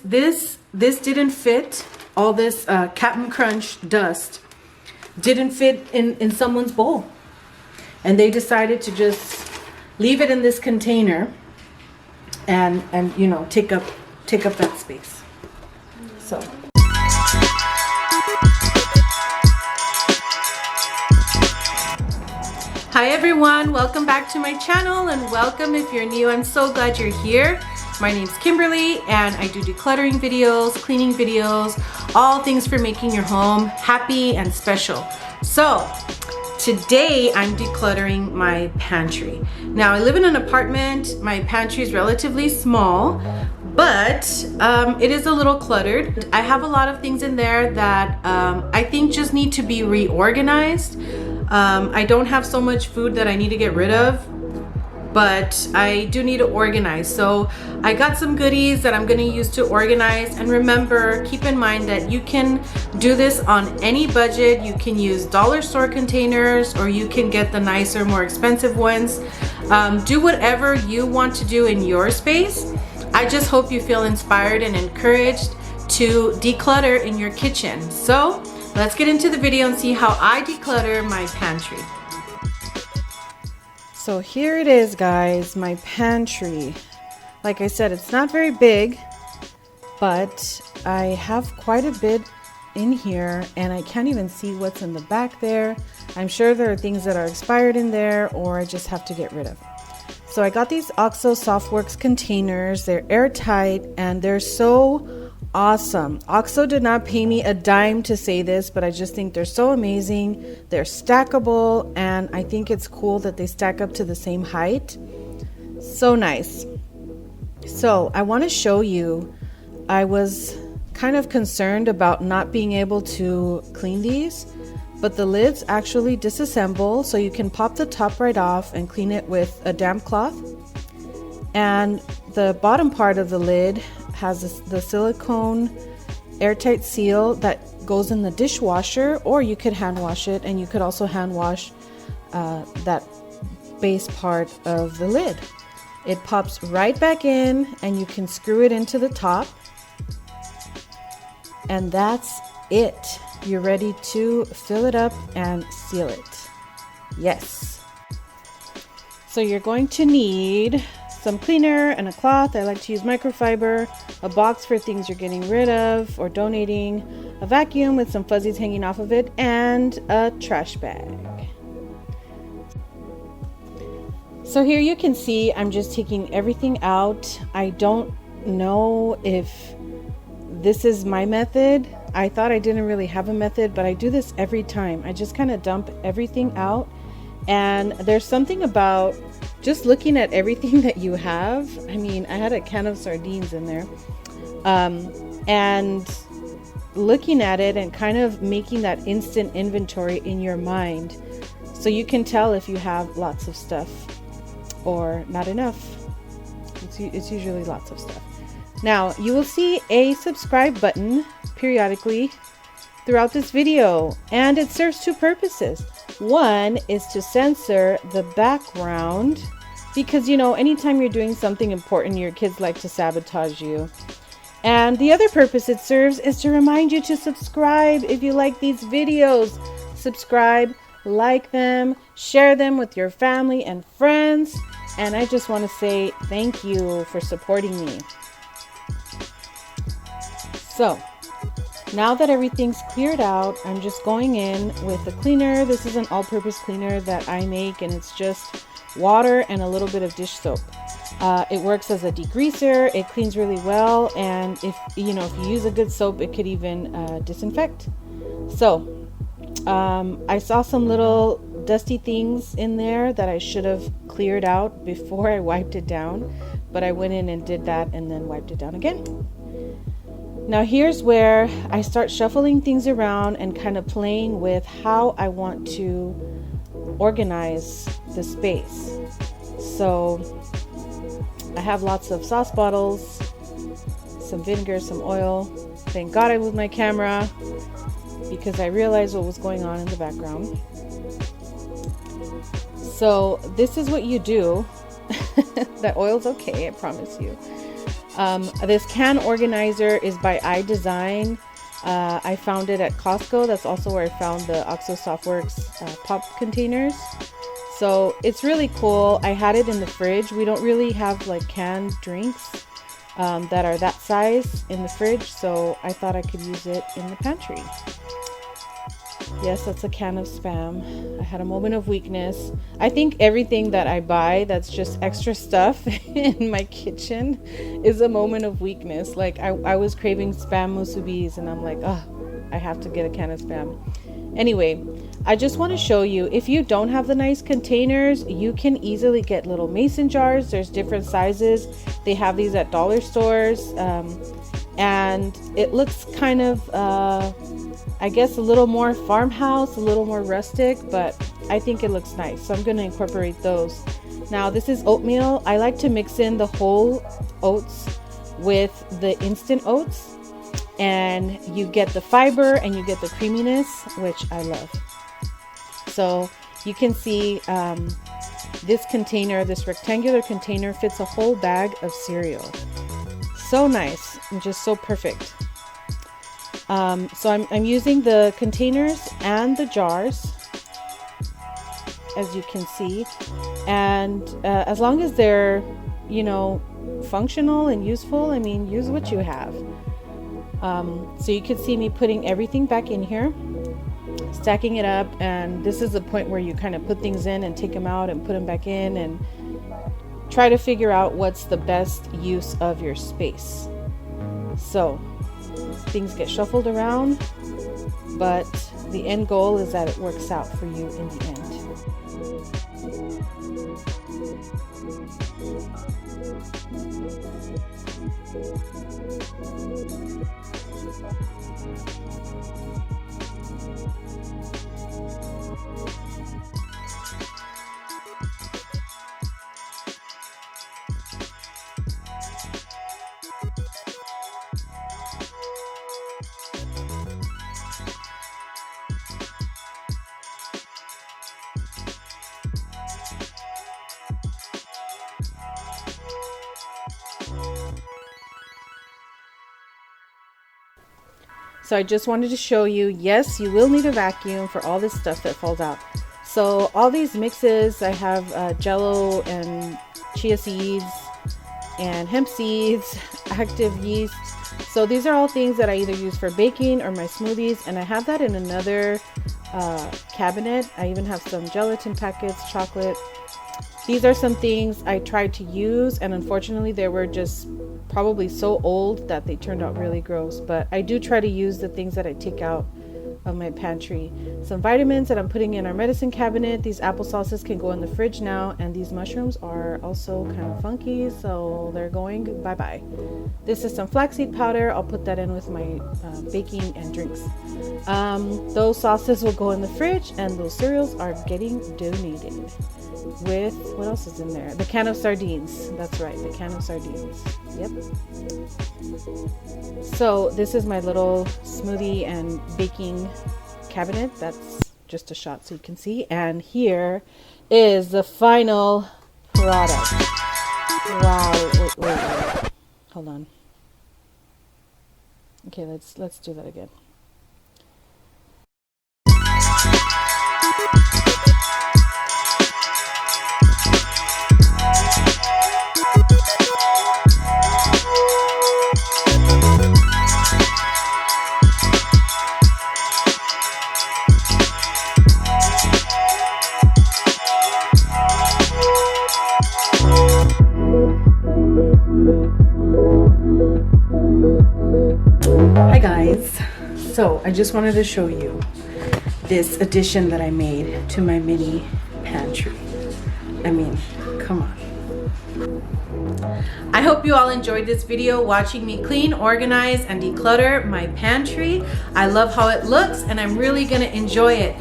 This didn't fit. All this Captain Crunch dust didn't fit in someone's bowl, and they decided to just leave it in this container and you know, take up that space. So hi everyone, welcome back to my channel, and welcome if you're new. I'm so glad you're here. My name's Kimberly and I do decluttering videos, cleaning videos, all things for making your home happy and special. So today I'm decluttering my pantry. Now I live in an apartment. My pantry is relatively small, but it is a little cluttered. I have a lot of things in there that I think just need to be reorganized. I don't have so much food that I need to get rid of, but I do need to organize. So I got some goodies that I'm going to use to organize. And remember, keep in mind that you can do this on any budget. You can use dollar store containers, or you can get the nicer, more expensive ones. Do whatever you want to do in your space. I just hope you feel inspired and encouraged to declutter in your kitchen. So let's get into the video and see how I declutter my pantry. So here it is, guys, my pantry. Like I said, it's not very big, but I have quite a bit in here, and I can't even see what's in the back there. I'm sure there are things that are expired in there, or I just have to get rid of. So I got these OXO SoftWorks containers. They're airtight and they're so awesome. OXO did not pay me a dime to say this, but I just think they're so amazing. They're stackable, and I think it's cool that they stack up to the same height. So nice. So I want to show you, I was kind of concerned about not being able to clean these, but the lids actually disassemble, so you can pop the top right off and clean it with a damp cloth. And the bottom part of the lid has the silicone airtight seal that goes in the dishwasher, or you could hand wash it, and you could also hand wash that base part of the lid. It pops right back in, and you can screw it into the top, and that's it. You're ready to fill it up and seal it. Yes. So you're going to need some cleaner and a cloth. I like to use microfiber, a box for things you're getting rid of or donating, a vacuum with some fuzzies hanging off of it, and a trash bag. So here you can see I'm just taking everything out. I don't know if this is my method. I thought I didn't really have a method, but I do this every time. I just kind of dump everything out, and there's something about just looking at everything that you have. I mean, I had a can of sardines in there, and looking at it and kind of making that instant inventory in your mind, so you can tell if you have lots of stuff or not enough. It's usually lots of stuff. Now you will see a subscribe button periodically throughout this video, and it serves two purposes. One is to censor the background, because you know, anytime you're doing something important, your kids like to sabotage you. And the other purpose it serves is to remind you to subscribe if you like these videos. Subscribe, like them, share them with your family and friends, and I just want to say thank you for supporting me. So now that everything's cleared out, I'm just going in with a cleaner. This is an all-purpose cleaner that I make, and it's just water and a little bit of dish soap. It works as a degreaser. It cleans really well, and if you use a good soap, it could even disinfect. So I saw some little dusty things in there that I should have cleared out before I wiped it down, but I went in and did that and then wiped it down again. Now here's where I start shuffling things around and kind of playing with how I want to organize the space. So I have lots of sauce bottles, some vinegar, some oil. Thank God I moved my camera because I realized what was going on in the background. So this is what you do. That oil's okay, I promise you. This can organizer is by iDesign. I found it at Costco. That's also where I found the OXO Softworks pop containers. So it's really cool. I had it in the fridge. We don't really have like canned drinks that are that size in the fridge, so I thought I could use it in the pantry. Yes, that's a can of Spam. I had a moment of weakness. I think everything that I buy that's just extra stuff in my kitchen is a moment of weakness. Like I was craving Spam musubis and I'm like, oh, I have to get a can of Spam. Anyway, I just want to show you, if you don't have the nice containers, you can easily get little mason jars. There's different sizes. They have these at dollar stores. And it looks kind of, I guess a little more farmhouse, a little more rustic, but I think it looks nice. So I'm going to incorporate those. Now this is oatmeal. I like to mix in the whole oats with the instant oats, and you get the fiber and you get the creaminess, which I love. So you can see this container, this rectangular container, fits a whole bag of cereal. So nice and just so perfect. So I'm using the containers and the jars, as you can see, and as long as they're, you know, functional and useful, I mean, use what you have. So you can see me putting everything back in here, stacking it up, and this is the point where you kind of put things in and take them out and put them back in and try to figure out what's the best use of your space. So things get shuffled around, but the end goal is that it works out for you in the end. So I just wanted to show you, yes, you will need a vacuum for all this stuff that falls out. So all these mixes, I have Jello and chia seeds and hemp seeds, active yeast. So these are all things that I either use for baking or my smoothies, and I have that in another cabinet. I even have some gelatin packets, chocolate. These are some things I tried to use, and unfortunately they were just probably so old that they turned out really gross. But I do try to use the things that I take out of my pantry. Some vitamins that I'm putting in our medicine cabinet. These applesauces can go in the fridge now, and these mushrooms are also kind of funky, so they're going bye-bye. This is some flaxseed powder. I'll put that in with my baking and drinks. Those sauces will go in the fridge, and those cereals are getting donated. With, what else is in there? The can of sardines. That's right, the can of sardines. Yep. So this is my little smoothie and baking cabinet. That's just a shot so you can see. And here is the final product. Wow. Wait. Hold on. Okay, let's do that again. Hi guys, so I just wanted to show you this addition that I made to my mini pantry. I mean, come on. I hope you all enjoyed this video watching me clean, organize, and declutter my pantry. I love how it looks and I'm really gonna enjoy it.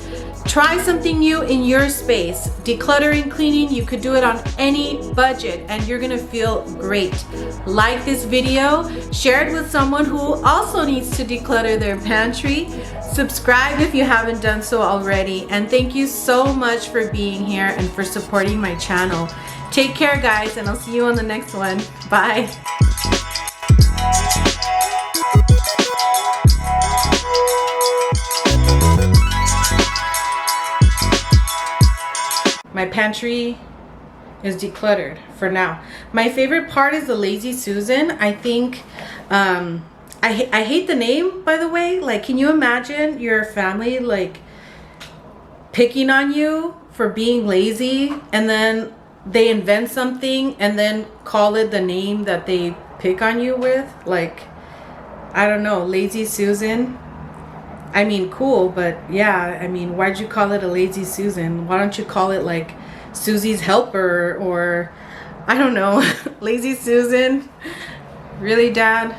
Try something new in your space. Decluttering, cleaning, you could do it on any budget and you're gonna feel great. Like this video, share it with someone who also needs to declutter their pantry. Subscribe if you haven't done so already. And thank you so much for being here and for supporting my channel. Take care guys, and I'll see you on the next one. Bye. pantry is decluttered for now. My favorite part is the Lazy Susan. I think I hate the name, by the way. Like, can you imagine your family like picking on you for being lazy, and then they invent something and then call it the name that they pick on you with? Like, I don't know, Lazy Susan. I mean, cool, but yeah, I mean, why'd you call it a Lazy Susan? Why don't you call it like Susie's Helper, or I don't know, Lazy Susan? Really, Dad?